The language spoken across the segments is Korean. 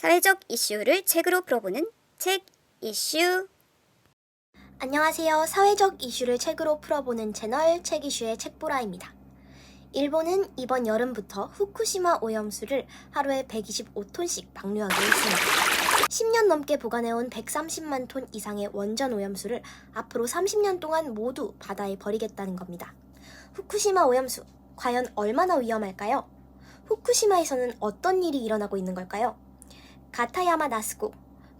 사회적 이슈를 책으로 풀어보는 책 이슈. 안녕하세요. 사회적 이슈를 책으로 풀어보는 채널 책 이슈의 책보라입니다. 일본은 이번 여름부터 후쿠시마 오염수를 하루에 125톤씩 방류하기로 했습니다. 10년 넘게 보관해온 130만 톤 이상의 원전 오염수를 앞으로 30년 동안 모두 바다에 버리겠다는 겁니다. 후쿠시마 오염수, 과연 얼마나 위험할까요? 후쿠시마에서는 어떤 일이 일어나고 있는 걸까요? 가타야마 나스코,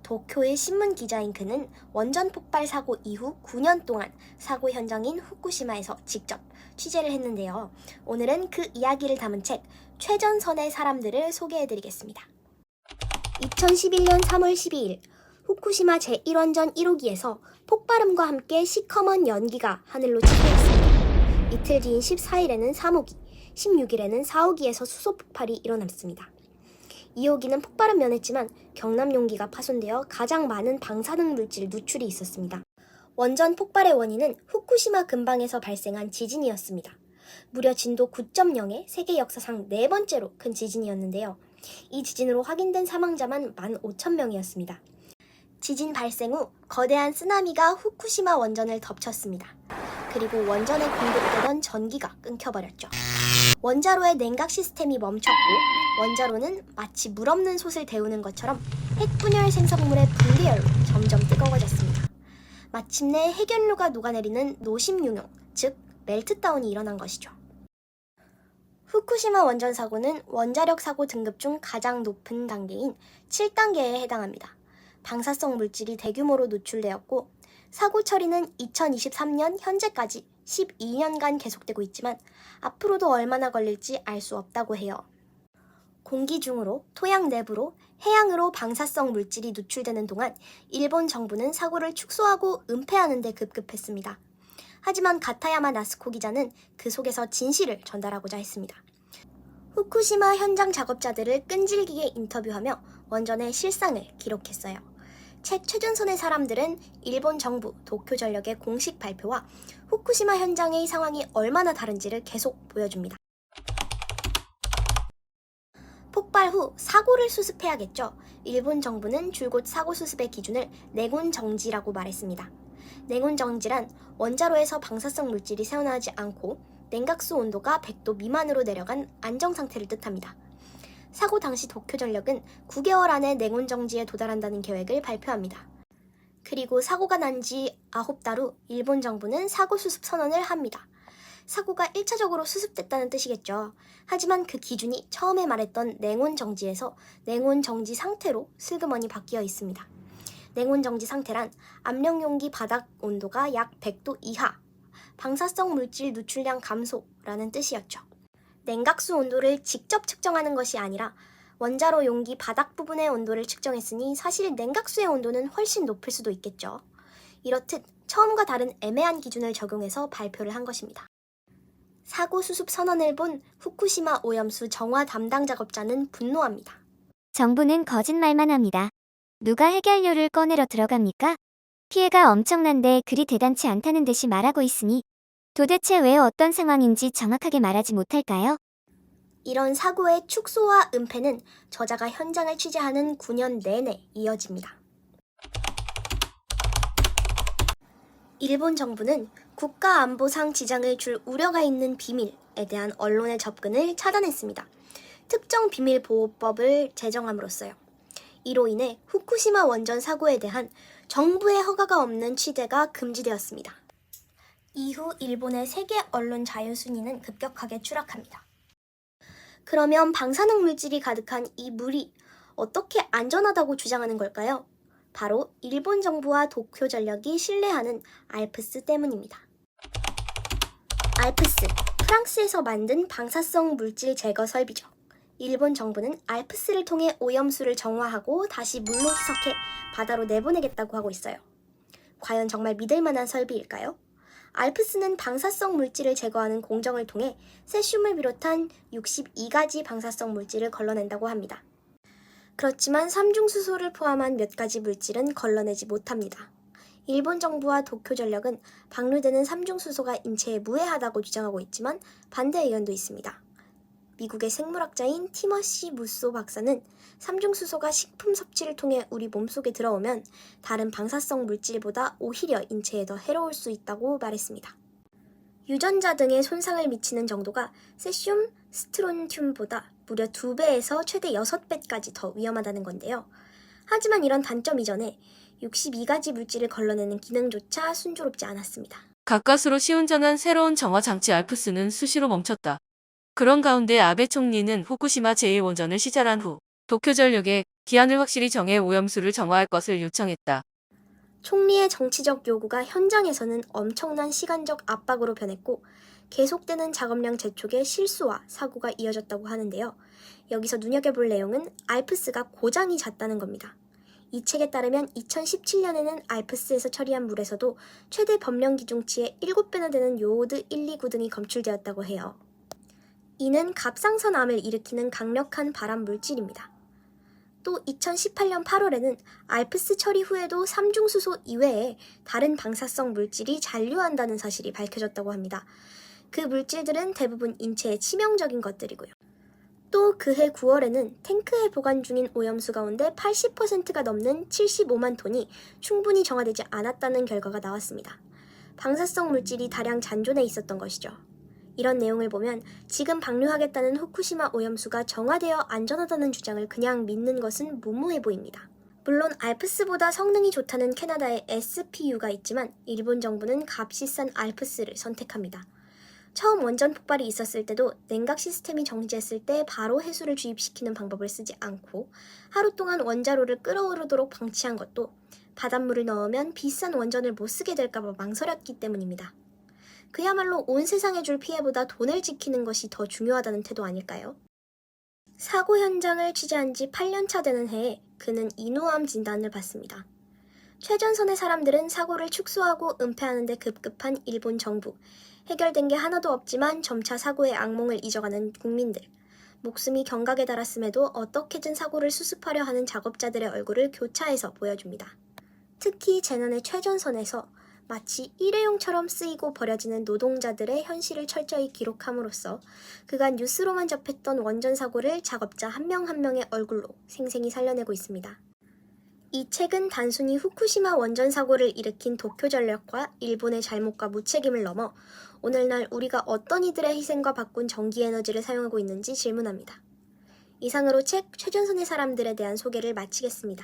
도쿄의 신문 기자인 그는 원전 폭발 사고 이후 9년 동안 사고 현장인 후쿠시마에서 직접 취재를 했는데요. 오늘은 그 이야기를 담은 책 최전선의 사람들을 소개해드리겠습니다. 2011년 3월 12일 후쿠시마 제1원전 1호기에서 폭발음과 함께 시커먼 연기가 하늘로 치솟았습니다. 이틀 뒤인 14일에는 3호기, 16일에는 4호기에서 수소 폭발이 일어났습니다. 2호기는 폭발은 면했지만 경남 용기가 파손되어 가장 많은 방사능 물질 누출이 있었습니다. 원전 폭발의 원인은 후쿠시마 근방에서 발생한 지진이었습니다. 무려 진도 9.0의 세계 역사상 4번째로 큰 지진이었는데요. 이 지진으로 확인된 사망자만 15,000명이었습니다. 지진 발생 후 거대한 쓰나미가 후쿠시마 원전을 덮쳤습니다. 그리고 원전에 공급되던 전기가 끊겨버렸죠. 원자로의 냉각 시스템이 멈췄고 원자로는 마치 물 없는 솥을 데우는 것처럼 핵분열 생성물의 분리열로 점점 뜨거워졌습니다. 마침내 핵연료가 녹아내리는 노심융용, 즉 멜트다운이 일어난 것이죠. 후쿠시마 원전 사고는 원자력 사고 등급 중 가장 높은 단계인 7단계에 해당합니다. 방사성 물질이 대규모로 노출되었고 사고 처리는 2023년 현재까지 12년간 계속되고 있지만 앞으로도 얼마나 걸릴지 알 수 없다고 해요. 공기 중으로, 토양 내부로, 해양으로 방사성 물질이 누출되는 동안 일본 정부는 사고를 축소하고 은폐하는 데 급급했습니다. 하지만 가타야마 나스코 기자는 그 속에서 진실을 전달하고자 했습니다. 후쿠시마 현장 작업자들을 끈질기게 인터뷰하며 원전의 실상을 기록했어요. 책 최전선의 사람들은 일본 정부 도쿄전력의 공식 발표와 후쿠시마 현장의 상황이 얼마나 다른지를 계속 보여줍니다. 폭발 후 사고를 수습해야겠죠. 일본 정부는 줄곧 사고 수습의 기준을 냉온 정지라고 말했습니다. 냉온 정지란 원자로에서 방사성 물질이 새어나오지 않고 냉각수 온도가 100도 미만으로 내려간 안정 상태를 뜻합니다. 사고 당시 도쿄전력은 9개월 안에 냉온 정지에 도달한다는 계획을 발표합니다. 그리고 사고가 난 지 9달 후 일본 정부는 사고 수습 선언을 합니다. 사고가 1차적으로 수습됐다는 뜻이겠죠. 하지만 그 기준이 처음에 말했던 냉온 정지에서 냉온 정지 상태로 슬그머니 바뀌어 있습니다. 냉온 정지 상태란 압력 용기 바닥 온도가 약 100도 이하, 방사성 물질 누출량 감소라는 뜻이었죠. 냉각수 온도를 직접 측정하는 것이 아니라 원자로 용기 바닥 부분의 온도를 측정했으니 사실 냉각수의 온도는 훨씬 높을 수도 있겠죠. 이렇듯 처음과 다른 애매한 기준을 적용해서 발표를 한 것입니다. 사고 수습 선언을 본 후쿠시마 오염수 정화 담당 작업자는 분노합니다. 정부는 거짓말만 합니다. 누가 해결료를 꺼내러 들어갑니까? 피해가 엄청난데 그리 대단치 않다는 듯이 말하고 있으니 도대체 왜 어떤 상황인지 정확하게 말하지 못할까요? 이런 사고의 축소와 은폐는 저자가 현장을 취재하는 9년 내내 이어집니다. 일본 정부는 국가안보상 지장을 줄 우려가 있는 비밀에 대한 언론의 접근을 차단했습니다. 특정 비밀보호법을 제정함으로써요. 이로 인해 후쿠시마 원전 사고에 대한 정부의 허가가 없는 취재가 금지되었습니다. 이후 일본의 세계 언론 자유 순위는 급격하게 추락합니다. 그러면 방사능 물질이 가득한 이 물이 어떻게 안전하다고 주장하는 걸까요? 바로 일본 정부와 도쿄전력이 신뢰하는 알프스 때문입니다. 알프스, 프랑스에서 만든 방사성 물질 제거 설비죠. 일본 정부는 알프스를 통해 오염수를 정화하고 다시 물로 희석해 바다로 내보내겠다고 하고 있어요. 과연 정말 믿을 만한 설비일까요? 알프스는 방사성 물질을 제거하는 공정을 통해 세슘을 비롯한 62가지 방사성 물질을 걸러낸다고 합니다. 그렇지만 삼중수소를 포함한 몇 가지 물질은 걸러내지 못합니다. 일본 정부와 도쿄전력은 방류되는 삼중수소가 인체에 무해하다고 주장하고 있지만 반대 의견도 있습니다. 미국의 생물학자인 티머시 무소 박사는 삼중수소가 식품 섭취를 통해 우리 몸속에 들어오면 다른 방사성 물질보다 오히려 인체에 더 해로울 수 있다고 말했습니다. 유전자 등에 손상을 미치는 정도가 세슘, 스트론튬보다 무려 2배에서 최대 6배까지 더 위험하다는 건데요. 하지만 이런 단점 이전에 62가지 물질을 걸러내는 기능조차 순조롭지 않았습니다. 가까스로 시운전한 새로운 정화 장치 알프스는 수시로 멈췄다. 그런 가운데 아베 총리는 후쿠시마 제1원전을 시찰한 후 도쿄전력에 기한을 확실히 정해 오염수를 정화할 것을 요청했다. 총리의 정치적 요구가 현장에서는 엄청난 시간적 압박으로 변했고 계속되는 작업량 재촉에 실수와 사고가 이어졌다고 하는데요. 여기서 눈여겨볼 내용은 알프스가 고장이 잦다는 겁니다. 이 책에 따르면 2017년에는 알프스에서 처리한 물에서도 최대 법령 기준치의 7배나 되는 요오드 129 등이 검출되었다고 해요. 이는 갑상선암을 일으키는 강력한 발암 물질입니다. 또 2018년 8월에는 알프스 처리 후에도 삼중수소 이외에 다른 방사성 물질이 잔류한다는 사실이 밝혀졌다고 합니다. 그 물질들은 대부분 인체에 치명적인 것들이고요. 또 그해 9월에는 탱크에 보관 중인 오염수 가운데 80%가 넘는 75만 톤이 충분히 정화되지 않았다는 결과가 나왔습니다. 방사성 물질이 다량 잔존해 있었던 것이죠. 이런 내용을 보면 지금 방류하겠다는 후쿠시마 오염수가 정화되어 안전하다는 주장을 그냥 믿는 것은 무모해 보입니다. 물론 알프스보다 성능이 좋다는 캐나다의 SPU가 있지만 일본 정부는 값이 싼 알프스를 선택합니다. 처음 원전 폭발이 있었을 때도 냉각 시스템이 정지했을 때 바로 해수를 주입시키는 방법을 쓰지 않고 하루 동안 원자로를 끓어오르도록 방치한 것도 바닷물을 넣으면 비싼 원전을 못 쓰게 될까봐 망설였기 때문입니다. 그야말로 온 세상에 줄 피해보다 돈을 지키는 것이 더 중요하다는 태도 아닐까요? 사고 현장을 취재한 지 8년차 되는 해에 그는 인후암 진단을 받습니다. 최전선의 사람들은 사고를 축소하고 은폐하는 데 급급한 일본 정부, 해결된 게 하나도 없지만 점차 사고의 악몽을 잊어가는 국민들, 목숨이 경각에 달았음에도 어떻게든 사고를 수습하려 하는 작업자들의 얼굴을 교차해서 보여줍니다. 특히 재난의 최전선에서 마치 일회용처럼 쓰이고 버려지는 노동자들의 현실을 철저히 기록함으로써 그간 뉴스로만 접했던 원전 사고를 작업자 한 명 한 명의 얼굴로 생생히 살려내고 있습니다. 이 책은 단순히 후쿠시마 원전 사고를 일으킨 도쿄전력과 일본의 잘못과 무책임을 넘어 오늘날 우리가 어떤 이들의 희생과 바꾼 전기에너지를 사용하고 있는지 질문합니다. 이상으로 책 최전선의 사람들에 대한 소개를 마치겠습니다.